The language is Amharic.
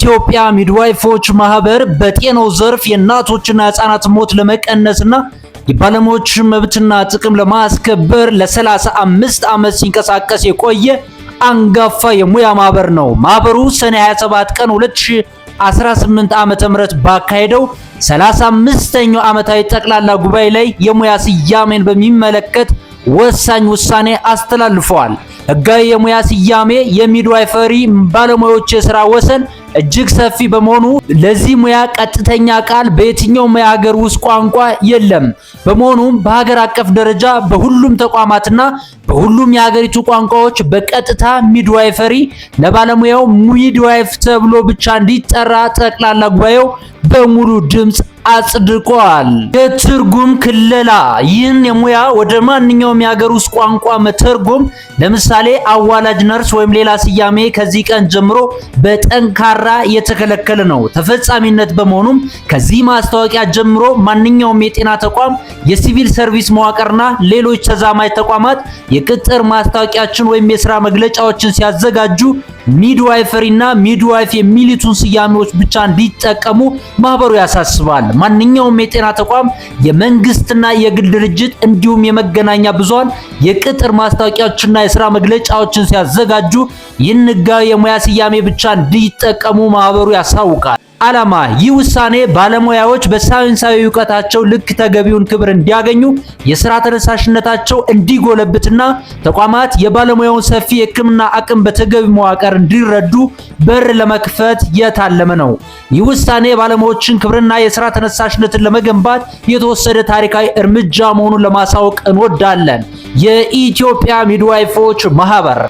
የኢትዮጵያ ሚድዋይፎች ማህበር በጤናው ዘርፍ የእናቶችና ህፃናት ሞት ለመቀነስና የባለሙያዎች መብትና ጥቅም ለማስከበር ለ35 ዓመት ሲንቀሳቀስ የቆየ አንጋፋ የሙያ ማህበር ነው። ማህበሩ ሰኔ 27 ቀን 2018 ዓመተ ምህረት ባካሄደው 35ኛው ዓመታዊ ጠቅላላ ጉባኤ ላይ የሙያ ስያሜን በሚመለከት ወሳኝ ውሳኔ አስተላልፈዋል። ህጋዊ የሙያ ስያሜ የሚድዋይፈሪ ባለሙያዎች የሥራ ወሰን እጅግ ሰፊ በመሆኑ ለዚህ ሙያ ቀጥተኛ ቃል በየትኛውም የሀገር ውስጥ ቋንቋ የለም። በመሆኑም በሀገር አቀፍ ደረጃ በሁሉም ተቋማትና በሁሉም የሀገሪቱ ቋንቋዎች በቀጥታ ሚድዋይፈሪ ለባለሙያው ሚድዋይፍ ተብሎ ብቻ እንዲጠራ ጠቅላላ ጉባኤው በሙሉ ድምጽ አጽድቋል። የትርጉም ክለላ ይህን የሙያ ወደ ማንኛውም የሀገር ውስጥ ቋንቋ መተርጎም ለምሳሌ አዋላጅ ነርስ ወይም ሌላ ስያሜ ከዚህ ቀን ጀምሮ በጠንካራ የተከለከለ ነው። ተፈጻሚነት በመሆኑም ከዚህ ማስታወቂያ ጀምሮ ማንኛውም የጤና ተቋም፣ የሲቪል ሰርቪስ መዋቅርና ሌሎች ተዛማጅ ተቋማት የቅጥር ማስታወቂያችን ወይም የሥራ መግለጫዎችን ሲያዘጋጁ ሚድዋይፈሪና ሚድዋይፍ የሚሉትን ስያሜዎች ብቻ እንዲጠቀሙ ማህበሩ ያሳስባል። ማንኛውም የጤና ተቋም፣ የመንግስትና የግል ድርጅት እንዲሁም የመገናኛ ብዙሃን የቅጥር ማስታወቂያዎችና የሥራ መግለጫዎችን ሲያዘጋጁ ይህን ህጋዊ የሙያ ስያሜ ብቻ እንዲጠቀሙ ማህበሩ ያሳውቃል። ዓላማ ይህ ውሳኔ ባለሙያዎች በሳይንሳዊ ዕውቀታቸው ልክ ተገቢውን ክብር እንዲያገኙ፣ የሥራ ተነሳሽነታቸው እንዲጎለብትና ተቋማት የባለሙያውን ሰፊ የሕክምና አቅም በተገቢ መዋቅር እንዲረዱ በር ለመክፈት የታለመ ነው። ይህ ውሳኔ ባለሙያዎችን ክብርና የሥራ ተነሳሽነትን ለመገንባት የተወሰደ ታሪካዊ እርምጃ መሆኑን ለማሳወቅ እንወዳለን። የኢትዮጵያ ሚድዋይፎች ማህበር